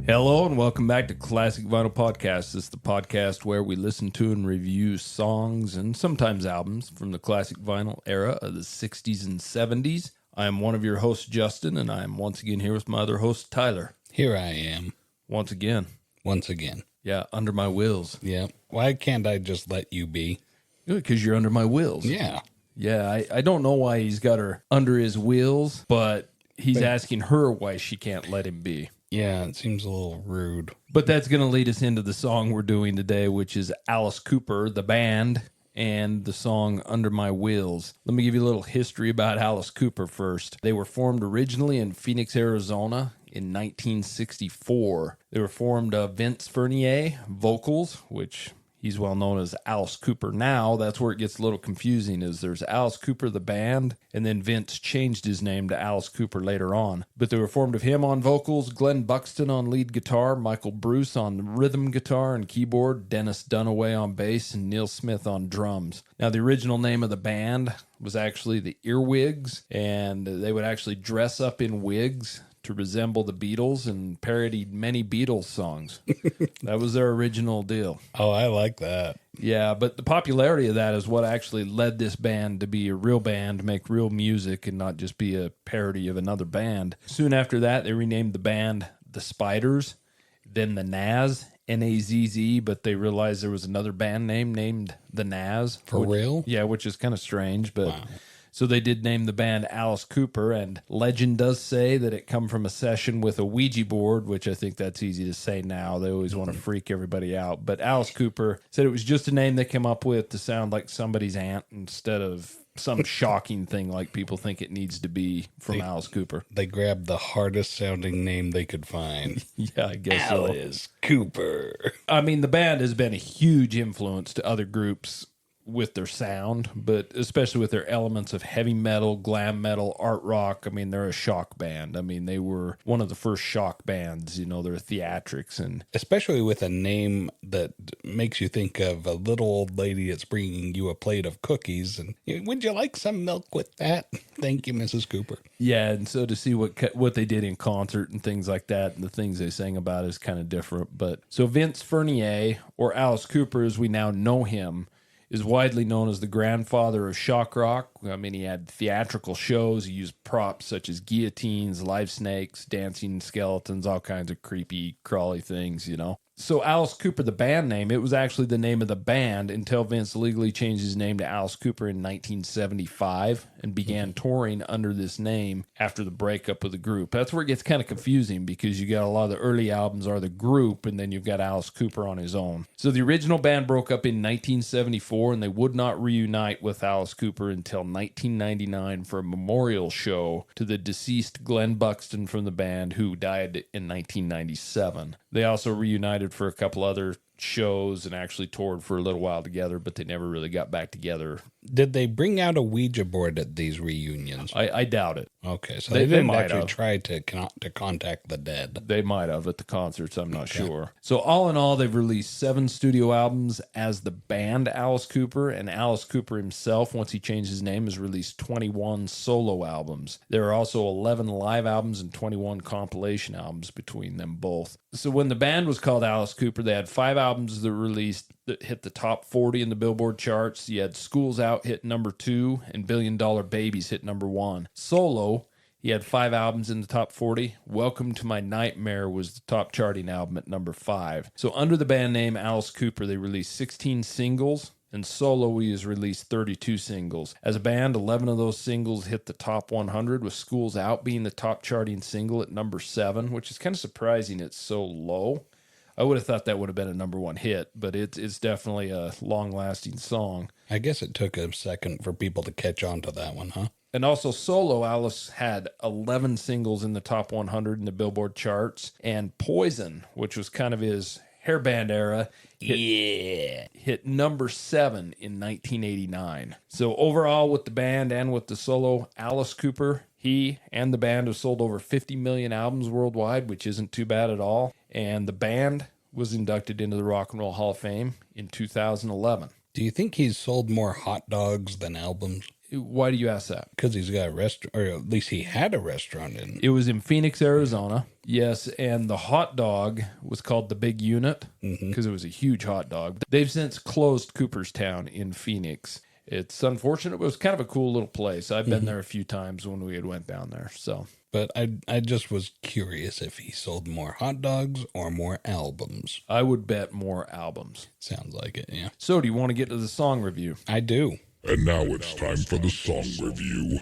Hello and welcome back to Classic Vinyl Podcast. This is the podcast where we listen to and review songs and sometimes albums from the classic vinyl era of the 60s and 70s. I am one of your hosts, Justin, and I am once again here with my other host, Tyler. Here I am. Once again. Yeah, under my wheels. Yeah. Why can't I just let you be? Because you're under my wheels. Yeah. Yeah, I don't know why he's got her under his wheels, but he's asking her why she can't let him be. Yeah, it seems a little rude. But that's going to lead us into the song we're doing today, which is Alice Cooper, the band, and the song Under My Wheels. Let me give you a little history about Alice Cooper first. They were formed originally in Phoenix, Arizona in 1964. They were formed of Vince Furnier, vocals, which he's well known as Alice Cooper now. That's where it gets a little confusing, is there's Alice Cooper, the band, and then Vince changed his name to Alice Cooper later on. But they were formed of him on vocals, Glenn Buxton on lead guitar, Michael Bruce on rhythm guitar and keyboard, Dennis Dunaway on bass, and Neil Smith on drums. Now, the original name of the band was actually the Earwigs, and they would actually dress up in wigs to resemble the Beatles and parodied many Beatles songs. That was their original deal. Oh, I like that. Yeah, but the popularity of that is what actually led this band to be a real band, make real music, and not just be a parody of another band. Soon after that, they renamed the band The Spiders, then the Nazz, N-A-Z-Z, but they realized there was another band name named The Nazz. For real? Yeah, which is kind of strange, but... Wow. So they did name the band Alice Cooper, and legend does say that it come from a session with a Ouija board, which I think that's easy to say now. They always want to freak everybody out. But Alice Cooper said it was just a name they came up with to sound like somebody's aunt instead of some shocking thing like people think it needs to be from Alice Cooper. They grabbed the hardest sounding name they could find. Yeah, I guess so. Alice Cooper. I mean, the band has been a huge influence to other groups with their sound, but especially with their elements of heavy metal, glam metal, art rock. I mean, they're a shock band. I mean, they were one of the first shock bands, you know, they're theatrics. And Especially with a name that makes you think of a little old lady that's bringing you a plate of cookies. And would you like some milk with that? Thank you, Mrs. Cooper. yeah, and so to see what they did in concert and things like that, and the things they sang about is kind of different. But so Vince Furnier, or Alice Cooper as we now know him, is widely known as the grandfather of shock rock. I mean, he had theatrical shows. He used props such as guillotines, live snakes, dancing skeletons, all kinds of creepy, crawly things, you know. So Alice Cooper, the band name, it was actually the name of the band until Vince legally changed his name to Alice Cooper in 1975 and began touring under this name after the breakup of the group. That's where it gets kind of confusing because you got a lot of the early albums are the group and then you've got Alice Cooper on his own. So the original band broke up in 1974 and they would not reunite with Alice Cooper until 1999 for a memorial show to the deceased Glenn Buxton from the band who died in 1997. They also reunited for a couple other shows and actually toured for a little while together, but they never really got back together. Did they bring out a Ouija board at these reunions? I doubt it. Okay, so They they didn't might actually have. try to contact the dead. They might have at the concerts, I'm not sure. So all in all, they've released 7 studio albums as the band Alice Cooper, and Alice Cooper himself, once he changed his name, has released 21 solo albums. There are also 11 live albums and 21 compilation albums between them both. So when the band was called Alice Cooper, they had 5 albums that released that hit the top 40 in the Billboard charts. You had Schools Out hit number 2 and $1 Billion Babies hit number 1. Solo, he had 5 albums in the top 40. Welcome to My Nightmare was the top charting album at number 5. So under the band name Alice Cooper, they released 16 singles, and solo he has released 32 singles. As a band, 11 of those singles hit the top 100, with Schools Out being the top charting single at number 7, which is kind of surprising it's so low. I would have thought that would have been a number 1 hit, but it's definitely a long-lasting song. I guess it took a second for people to catch on to that one, huh? And also solo, Alice had 11 singles in the top 100 in the Billboard charts, and Poison, which was kind of his hair band era, hit number 7 in 1989. So overall, with the band and with the solo, Alice Cooper, he and the band have sold over 50 million albums worldwide, which isn't too bad at all. And the band was inducted into the Rock and Roll Hall of Fame in 2011. Do you think he's sold more hot dogs than albums? Why do you ask that? Because he's got a restaurant, or at least he had a restaurant in. It was in Phoenix, Arizona. Yes, and the hot dog was called the Big Unit because it was a huge hot dog. They've since closed Cooperstown in Phoenix. It's unfortunate, but it was kind of a cool little place. I've been there a few times when we had went down there. So, But I just was curious if he sold more hot dogs or more albums. I would bet more albums. Sounds like it, yeah. So, do you want to get to the song review? I do. And now it's time for the song review.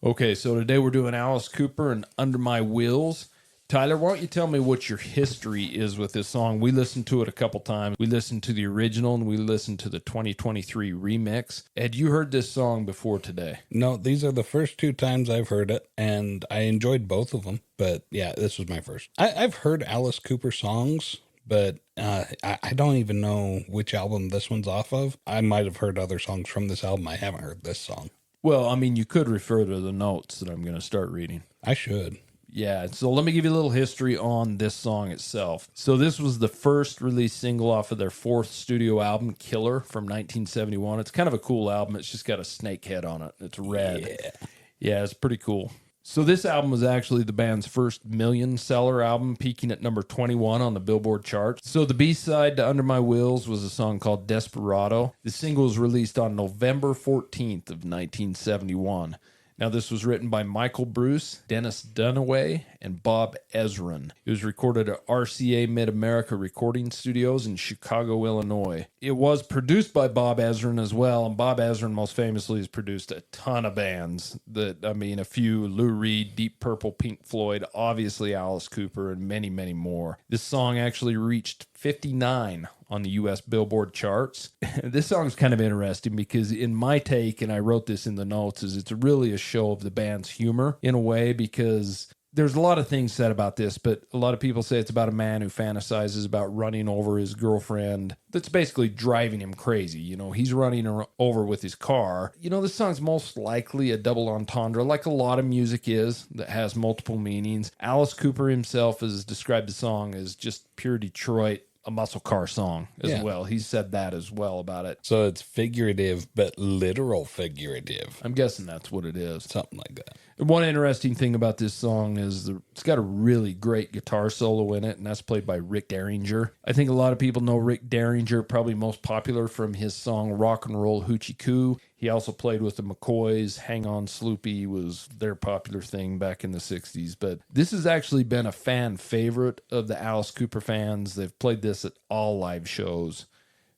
Okay, so today we're doing Alice Cooper and Under My Wheels. Tyler, why don't you tell me what your history is with this song? We listened to it a couple times. We listened to the original and we listened to the 2023 remix. Had you heard this song before today? No, these are the first 2 times I've heard it, and I enjoyed both of them. But yeah, this was my first. I've heard Alice Cooper songs, but I don't even know which album this one's off of. I might have heard other songs from this album. I haven't heard this song. Well, I mean, you could refer to the notes that I'm going to start reading. I should. Yeah, so let me give you a little history on this song itself. So this was the first released single off of their 4th studio album, Killer, from 1971. It's kind of a cool album. It's just got a snake head on it. It's red. Yeah, it's pretty cool. So this album was actually the band's first million-seller album, peaking at number 21 on the Billboard charts. So the B-side to Under My Wheels was a song called Desperado. The single was released on November 14th of 1971. Now, this was written by Michael Bruce, Dennis Dunaway, and Bob Ezrin. It was recorded at RCA Mid-America Recording Studios in Chicago, Illinois. It was produced by Bob Ezrin as well, and Bob Ezrin most famously has produced a ton of bands. A few, Lou Reed, Deep Purple, Pink Floyd, obviously Alice Cooper, and many, many more. This song actually reached 59 on the U.S. Billboard charts. This song's kind of interesting because in my take, and I wrote this in the notes, is it's really a show of the band's humor in a way, because there's a lot of things said about this, but a lot of people say it's about a man who fantasizes about running over his girlfriend. That's basically driving him crazy. You know, he's running her over with his car. You know, this song's most likely a double entendre, like a lot of music is, that has multiple meanings. Alice Cooper himself has described the song as just pure Detroit, a muscle car song as well. He said that as well about it. So it's figurative, but literal figurative. I'm guessing that's what it is. Something like that. One interesting thing about this song is it's got a really great guitar solo in it, and that's played by Rick Derringer. I think a lot of people know Rick Derringer, probably most popular from his song Rock and Roll Hoochie Coo. He also played with the McCoys. Hang On Sloopy was their popular thing back in the 60s. But this has actually been a fan favorite of the Alice Cooper fans. They've played this at all live shows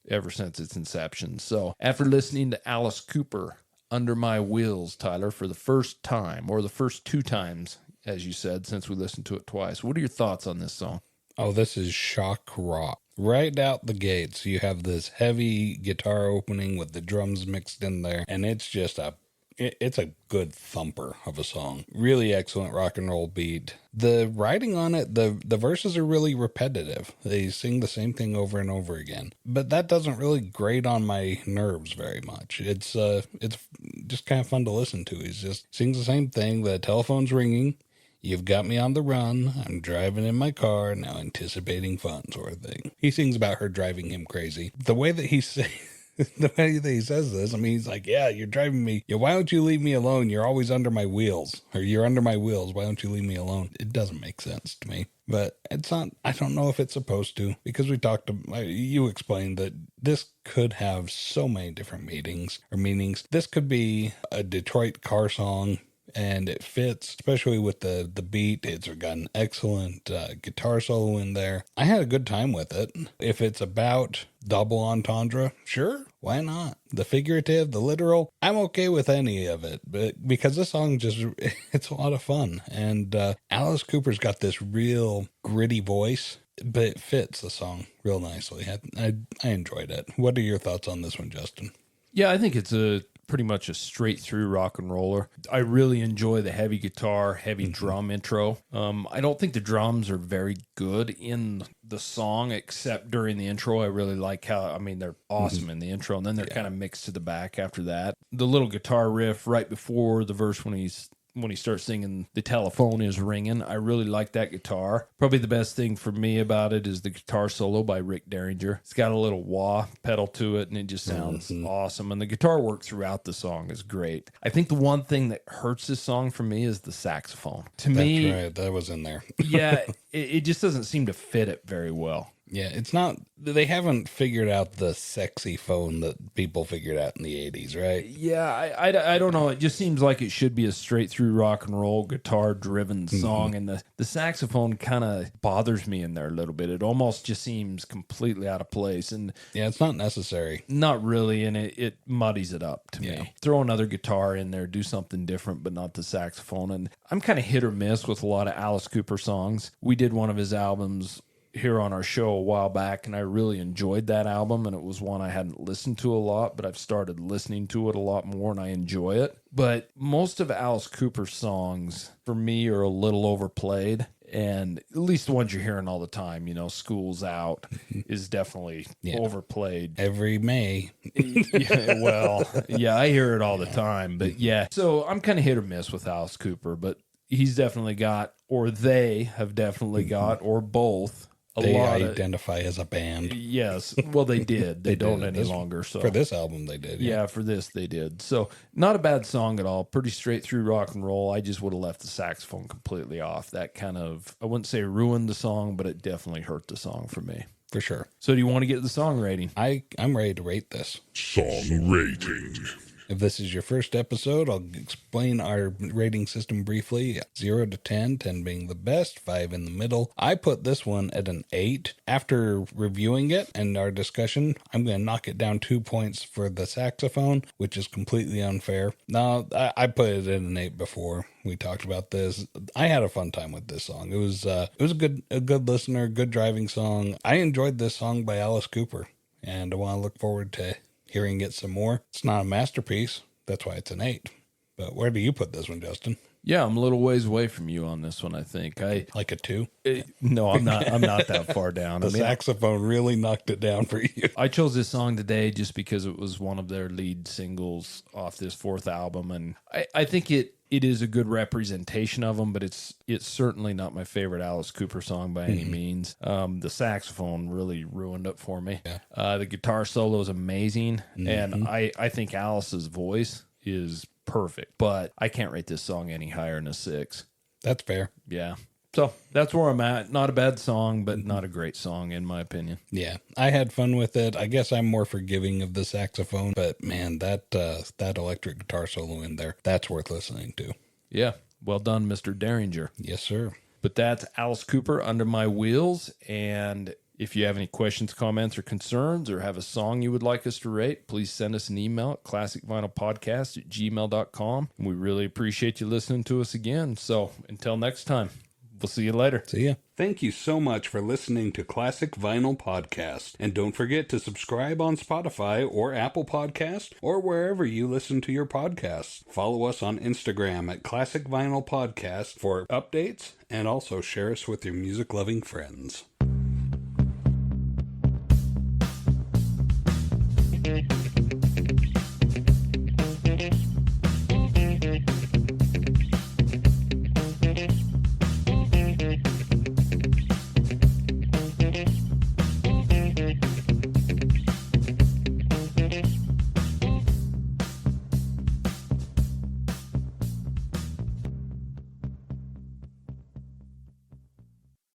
ever since its inception. So after listening to Alice Cooper, Under My Wheels, Tyler, for the first time, or the first 2 times, as you said, since we listened to it twice, what are your thoughts on this song? Oh, this is shock rock. Right out the gates, you have this heavy guitar opening with the drums mixed in there, and it's just it's a good thumper of a song. Really excellent rock and roll beat. The writing on it, the verses are really repetitive. They sing the same thing over and over again. But that doesn't really grate on my nerves very much. It's just kind of fun to listen to. He just sings the same thing. The telephone's ringing. You've got me on the run. I'm driving in my car, now anticipating fun, sort of thing. He sings about her driving him crazy. The way that he says this, I mean, he's like, yeah, you're driving me. Yeah, why don't you leave me alone? You're always under my wheels. Or you're under my wheels. Why don't you leave me alone? It doesn't make sense to me. But it's not, I don't know if it's supposed to, because you explained that this could have so many different meanings. This could be a Detroit car song, and it fits, especially with the beat. It's got an excellent guitar solo in there. I had a good time with it. If it's about double entendre, sure, why not? The figurative, the literal, I'm okay with any of it. But because this song it's a lot of fun. And Alice Cooper's got this real gritty voice, but it fits the song real nicely. I enjoyed it. What are your thoughts on this one, Justin? Yeah, I think it's pretty much a straight through rock and roller. I really enjoy the heavy guitar, heavy drum intro. I don't think the drums are very good in the song, except during the intro. I really like they're awesome in the intro, and then they're kind of mixed to the back after that. The little guitar riff right before the verse when when he starts singing, the telephone is ringing. I really like that guitar. Probably the best thing for me about it is the guitar solo by Rick Derringer. It's got a little wah pedal to it, and it just sounds awesome. And the guitar work throughout the song is great. I think the one thing that hurts this song for me is the saxophone. To me, That's right. That was in there. yeah, it just doesn't seem to fit it very well. Yeah, it's not, they haven't figured out the sexy phone that people figured out in the 80s, right? Yeah, I don't know. It just seems like it should be a straight through rock and roll guitar driven song. And the saxophone kind of bothers me in there a little bit. It almost just seems completely out of place. And Yeah, it's not necessary. not really. And it muddies it up to Yeah. me. Throw another guitar in there, do something different, but not the saxophone. And I'm kind of hit or miss with a lot of Alice Cooper songs. We did one of his albums here on our show a while back, and I really enjoyed that album, and it was one I hadn't listened to a lot, but I've started listening to it a lot more, and I enjoy it. But most of Alice Cooper's songs for me are a little overplayed, and at least the ones you're hearing all the time, you know, School's Out is definitely overplayed. Every May. Yeah, well, yeah, I hear it all the time, but yeah. So I'm kind of hit or miss with Alice Cooper, but he's definitely got, or they have definitely got, or both, They lot identify as a band. yes. Well, they did. They don't did. any This- longer. So For this album, they did. yeah, for this they did. So not a bad song at all. Pretty straight through rock and roll. I just would have left the saxophone completely off. That kind of, I wouldn't say ruined the song, but it definitely hurt the song for me. For sure. So do you want to get the song rating? I'm ready to rate this. Song rating. If this is your first episode, I'll explain our rating system briefly. 0 to 10, 10 being the best, 5 in the middle. I put this one at an 8. After reviewing it and our discussion, I'm going to knock it down 2 points for the saxophone, which is completely unfair. No, I put it at an 8 before we talked about this. I had a fun time with this song. It was a good listener, good driving song. I enjoyed this song by Alice Cooper, and I want to look forward to hearing it some more. It's not a masterpiece. That's why it's an 8. But where do you put this one, Justin? Yeah, I'm a little ways away from you on this one, I think. Like a 2? No, I'm not. I'm not that far down. The saxophone really knocked it down for you. I chose this song today just because it was one of their lead singles off this fourth album, and I think it is a good representation of them, but it's certainly not my favorite Alice Cooper song by any means. The saxophone really ruined it for me. Yeah. The guitar solo is amazing, and I think Alice's voice is perfect, but I can't rate this song any higher than a 6. That's fair. Yeah. So that's where I'm at. Not a bad song, but not a great song in my opinion. Yeah, I had fun with it. I guess I'm more forgiving of the saxophone, but man, that electric guitar solo in there, that's worth listening to. Yeah. Well done, Mr. Derringer. Yes, sir. But that's Alice Cooper, Under My Wheels. And if you have any questions, comments, or concerns, or have a song you would like us to rate, please send us an email at classicvinylpodcast@gmail.com. We really appreciate you listening to us again. So until next time, we'll see you later. See ya. Thank you so much for listening to Classic Vinyl Podcast. And don't forget to subscribe on Spotify or Apple Podcast or wherever you listen to your podcasts. Follow us on Instagram at Classic Vinyl Podcast for updates, and also share us with your music-loving friends.